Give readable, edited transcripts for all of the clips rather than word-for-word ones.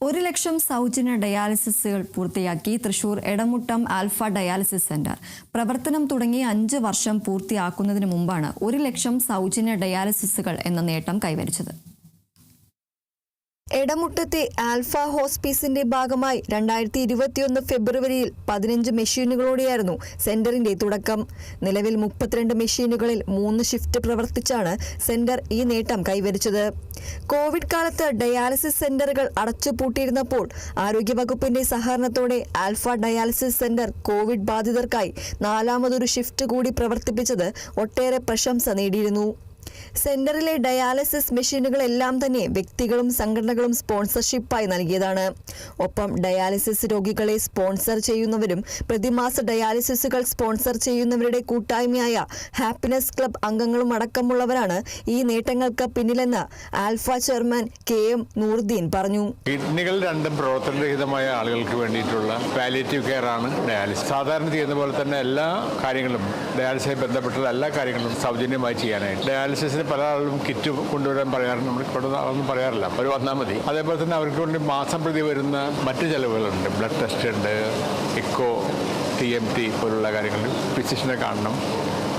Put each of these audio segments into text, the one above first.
1 ലക്ഷം സൗജന്യ ഡയാലിസിസുകൾ പൂർത്തിയാക്കി Thrissur Edamuttam alpha dialysis centre. പ്രവർത്തനം തുടങ്ങി 5 വർഷം പൂർത്തിയാക്കുന്നതിന് മുമ്പാണ് 1 ലക്ഷം സൗജന്യ ഡയാലിസിസുകൾ എന്ന നേട്ടം കൈവരിച്ചത്. എടമുട്ടത്തെ ആൽഫ ഹോസ്പീസിന്റെ ഭാഗമായി 2021 ഫെബ്രുവരിയിൽ 15 മെഷീനുകളോടെയായിരുന്നു സെന്ററിന്റെ തുടക്കം. നിലവിൽ 32 മെഷീനുകളിൽ 3 ഷിഫ്റ്റ് പ്രവർത്തിച്ചാണ് സെന്റർ ഈ നേട്ടം കൈവരിച്ചത്. കോവിഡ് കാലത്ത് ഡയാലിസിസ് സെന്ററുകൾ അടച്ചുപൂട്ടിയിരുന്നപ്പോൾ ആരോഗ്യവകുപ്പിന്റെ സഹകരണത്തോടെ ആൽഫ ഡയാലിസിസ് സെന്റർ കോവിഡ് ബാധിതർക്കായി 4മതൊരു ഷിഫ്റ്റ് കൂടി പ്രവർത്തിപ്പിച്ചത് ഒട്ടേറെ പ്രശംസ നേടിയിരുന്നു. സെന്ററിലെ ഡയാലിസിസ് മെഷീനുകളെല്ലാം തന്നെ വ്യക്തികളും സംഘടനകളും സ്പോൺസർഷിപ്പായി നൽകിയതാണ്. ഒപ്പം ഡയാലിസിസ് രോഗികളെ സ്പോൺസർ ചെയ്യുന്നവരും പ്രതിമാസ ഡയാലിസിസുകൾ സ്പോൺസർ ചെയ്യുന്നവരുടെ കൂട്ടായ്മയായ ഹാപ്പിനെസ് ക്ലബ് അംഗങ്ങളും അടക്കമുള്ളവരാണ് ഈ നേട്ടങ്ങൾക്ക് പിന്നിലെന്ന് ആൽഫ ചെയർമാൻ KM നൂറുദ്ദീൻ പറഞ്ഞു. കിഡ്നികൾ രണ്ടും പ്രവർത്തനരഹിതമായ ആളുകൾക്ക് വേണ്ടിയിട്ടുള്ള പാലിയേറ്റീവ് കെയർ ആണ് ഡയാലിസിസ്. സാധാരണ ചെയ്യുന്ന പോലെ തന്നെ എല്ലാ കാര്യങ്ങളും ഡയാലിസിസുമായി ബന്ധപ്പെട്ടുള്ള എല്ലാ കാര്യങ്ങളും സൗജന്യമായി ചെയ്യാനായിട്ട് ഡയാലിസിസിന് പല ആളുകളും കിറ്റ് കൊണ്ടുവരാൻ പറയാറുണ്ട്. നമ്മൾ ഇവിടെ അതൊന്നും പറയാറില്ല, അവർ വന്നാൽ മതി. അതേപോലെ തന്നെ അവർക്ക് വേണ്ടി മാസം പ്രതി വരുന്ന മറ്റ് ചെലവുകളുണ്ട്. ബ്ലഡ് ടെസ്റ്റ് ഉണ്ട്, എക്കോ, TMT പോലുള്ള കാര്യങ്ങൾ, ഫിസിഷ്യനെ കാണണം.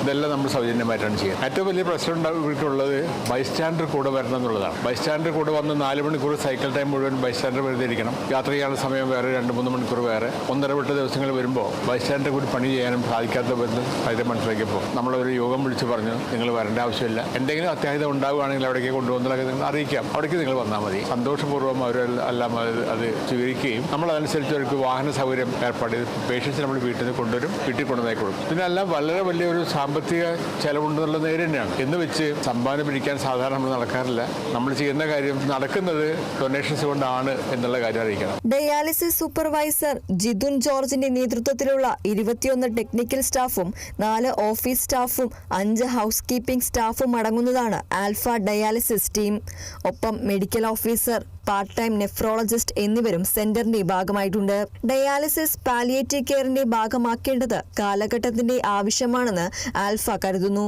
ഇതെല്ലാം നമ്മൾ സൗജന്യമായിട്ടാണ് ചെയ്യുന്നത്. ഏറ്റവും വലിയ പ്രശ്നം ഇവർക്കുള്ളത് ബൈസ്റ്റാൻഡർ കൂടെ വരണം എന്നുള്ളതാണ്. ബൈസ്റ്റാൻഡർ കൂടെ വന്ന് 4 മണിക്കൂർ സൈക്കിൾ ടൈം മുഴുവൻ ബൈസ്റ്റാൻഡർ വെറുതെ ഇരിക്കണം. യാത്ര ചെയ്യാനുള്ള സമയം വേറെ 2-3 മണിക്കൂർ വേറെ. 1.5 ദിവസങ്ങൾ വരുമ്പോൾ ബൈസ്റ്റാൻഡർ കൂടി പണി ചെയ്യാനും സാധിക്കാത്ത കാര്യം മനസ്സിലാക്കിയപ്പോൾ നമ്മളൊരു യോഗം വിളിച്ച് പറഞ്ഞു, നിങ്ങൾ വരേണ്ട ആവശ്യമില്ല, എന്തെങ്കിലും അത്യാഹിതം ഉണ്ടാവുകയാണെങ്കിൽ അവിടേക്ക് കൊണ്ടുവന്നതൊക്കെ നിങ്ങൾ അറിയിക്കാം, അവിടേക്ക് നിങ്ങൾ വന്നാൽ മതി. സന്തോഷപൂർവ്വം അവരെല്ലാം അത് സ്വീകരിക്കുകയും നമ്മളതനുസരിച്ച് അവർക്ക് വാഹന സൗകര്യം ഏർപ്പാട് ചെയ്ത് പേഷ്യൻസ് നമ്മൾ വീട്ടിൽ നിന്ന് കൊണ്ടുവരും, വീട്ടിൽ കൊണ്ടുവന്നായി കൊടുക്കും. ഇതിനെല്ലാം വളരെ വലിയൊരു സാമ്പത്തിക ചെലവുണ്ടെന്നുള്ള നേരെ തന്നെയാണ്. എന്ന് വെച്ച് സംഭാവന പിരിക്കാൻ സാധാരണ നമ്മൾ നടക്കാറില്ല. നമ്മൾ ചെയ്യുന്ന കാര്യം നടക്കുന്നത് ഡൊണേഷൻസ് കൊണ്ടാണ് എന്നുള്ള കാര്യം അറിയിക്കണം. ഡയാലിസിസ് സൂപ്പർവൈസർ ജിതുൻ ജോർജിന്റെ നേതൃത്വത്തിലുള്ള 21 ടെക്നിക്കൽ സ്റ്റാഫും 4 ഓഫീസ് സ്റ്റാഫും 5 ഹൗസ് കീപ്പിംഗ് സ്റ്റാഫും അടങ്ങുന്നതാണ് ആൽഫ ഡയാലിസിസ് ടീം. ഒപ്പം medical officer, part time nephrologist എന്നിവരും സെന്ററിന്റെ ഭാഗമായിട്ടുണ്ട്. ഡയാലിസിസ് പാലിയേറ്റീവ് കെയറിന്റെ ഭാഗമാക്കേണ്ടത് കാലഘട്ടത്തിന്റെ ആവശ്യമാണെന്ന് ആൽഫ കരുതുന്നു.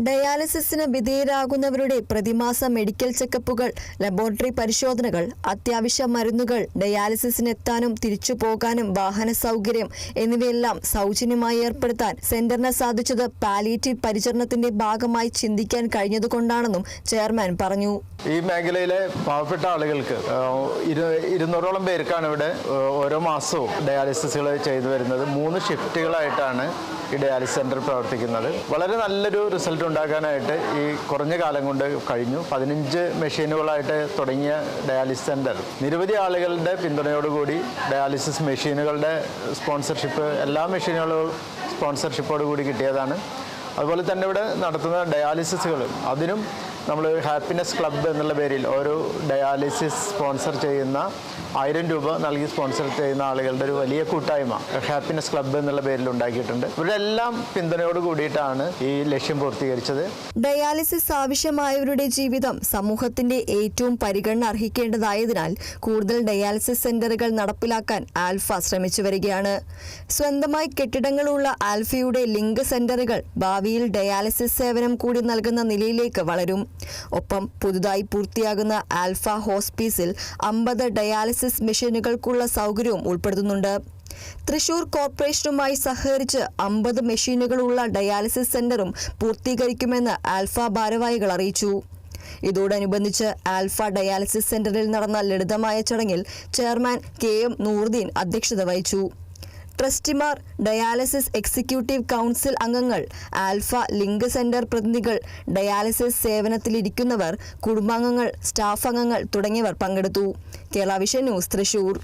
ഡയാലിസിസിന് വിധേയരാകുന്നവരുടെ പ്രതിമാസ മെഡിക്കൽ ചെക്കപ്പുകൾ, ലബോറട്ടറി പരിശോധനകൾ, അത്യാവശ്യ മരുന്നുകൾ, ഡയാലിസിസിനെത്താനും തിരിച്ചു പോകാനും വാഹന സൗകര്യം എന്നിവയെല്ലാം സൗജന്യമായി ഏർപ്പെടുത്താൻ സെന്ററിന് സാധിച്ചത് പാലിയേറ്റീവ് പരിചരണത്തിന്റെ ഭാഗമായി ചിന്തിക്കാൻ കഴിഞ്ഞതുകൊണ്ടാണെന്നും ചെയർമാൻ പറഞ്ഞു. ഈ മേഖലയിലെ പാവപ്പെട്ട ആളുകൾക്ക് 200ഓളം പേർക്കാണ് ഇവിടെ ഓരോ മാസവും ഡയാലിസിസുകൾ ചെയ്തു വരുന്നത്. 3 ഷിഫ്റ്റുകളായിട്ടാണ് ഈ ഡയാലിസിസ് സെന്റർ പ്രവർത്തിക്കുന്നത്. വളരെ നല്ലൊരു റിസൾട്ട് ഉണ്ടാക്കാനായിട്ട് ഈ കുറഞ്ഞ കാലം കൊണ്ട് കഴിഞ്ഞു. 15 മെഷീനുകളായിട്ട് തുടങ്ങിയ ഡയാലിസിസ് സെന്റർ നിരവധി ആളുകളുടെ പിന്തുണയോടുകൂടി ഡയാലിസിസ് മെഷീനുകളുടെ സ്പോൺസർഷിപ്പ്, എല്ലാ മെഷീനുകളും സ്പോൺസർഷിപ്പോടുകൂടി കിട്ടിയതാണ്. അതുപോലെ തന്നെ ഇവിടെ നടത്തുന്ന ഡയാലിസിസുകൾ, അതിനും നമ്മൾ ഹാപ്പിനെസ് ക്ലബ്ബ് എന്നുള്ള പേരിൽ ഓരോ ഡയാലിസിസ് സ്പോൺസർ ചെയ്യുന്ന 1000 രൂപ നൽകി സ്പോൺസർ ചെയ്യുന്ന ആളുകളുടെ ഒരു വലിയ കൂട്ടായ്മ ഹാപ്പിനെസ് ക്ലബ്ബ് എന്നുള്ള പേരിൽ ഉണ്ടാക്കിയിട്ടുണ്ട്. ഇവരുടെ എല്ലാം പിന്തുണയോട് കൂടിയിട്ടാണ് ഈ ലക്ഷ്യം പൂർത്തീകരിച്ചത്. ഡയാലിസിസ് ആവശ്യമായവരുടെ ജീവിതം സമൂഹത്തിന്റെ ഏറ്റവും പരിഗണന അർഹിക്കേണ്ടതായതിനാൽ കൂടുതൽ ഡയാലിസിസ് സെന്ററുകൾ നടപ്പിലാക്കാൻ ആൽഫ ശ്രമിച്ചു വരികയാണ്. സ്വന്തമായി കെട്ടിടങ്ങളുള്ള ആൽഫയുടെ ലിങ്ക് സെന്ററുകൾ ഭാവിയിൽ ഡയാലിസിസ് സേവനം കൂടി നൽകുന്ന നിലയിലേക്ക് വളരും. ഒപ്പം പുതുതായി പൂർത്തിയാകുന്ന ആൽഫ ഹോസ്പീസിൽ 50 ഡയാലിസിസ് മെഷീനുകൾക്കുള്ള സൗകര്യവും ഉൾപ്പെടുത്തുന്നുണ്ട്. തൃശൂർ കോർപ്പറേഷനുമായി സഹകരിച്ച് 50 മെഷീനുകളുള്ള ഡയാലിസിസ് സെന്ററും പൂർത്തീകരിക്കുമെന്ന് ആൽഫ ഭാരവാഹികൾ അറിയിച്ചു. ഇതോടനുബന്ധിച്ച് ആൽഫ ഡയാലിസിസ് സെന്ററിൽ നടന്ന ലളിതമായ ചടങ്ങിൽ ചെയർമാൻ KM നൂറുദ്ദീൻ അധ്യക്ഷത വഹിച്ചു. ട്രസ്റ്റിമാർ, ഡയാലിസിസ് എക്സിക്യൂട്ടീവ് കൗൺസിൽ അംഗങ്ങൾ, ആൽഫ ലിങ്ക് സെന്റർ പ്രതിനിധികൾ, ഡയാലിസിസ് സേവനത്തിലിരിക്കുന്നവർ, കുടുംബാംഗങ്ങൾ, സ്റ്റാഫ് അംഗങ്ങൾ തുടങ്ങിയവർ പങ്കെടുത്തു. Kerala vision news, Thrissur.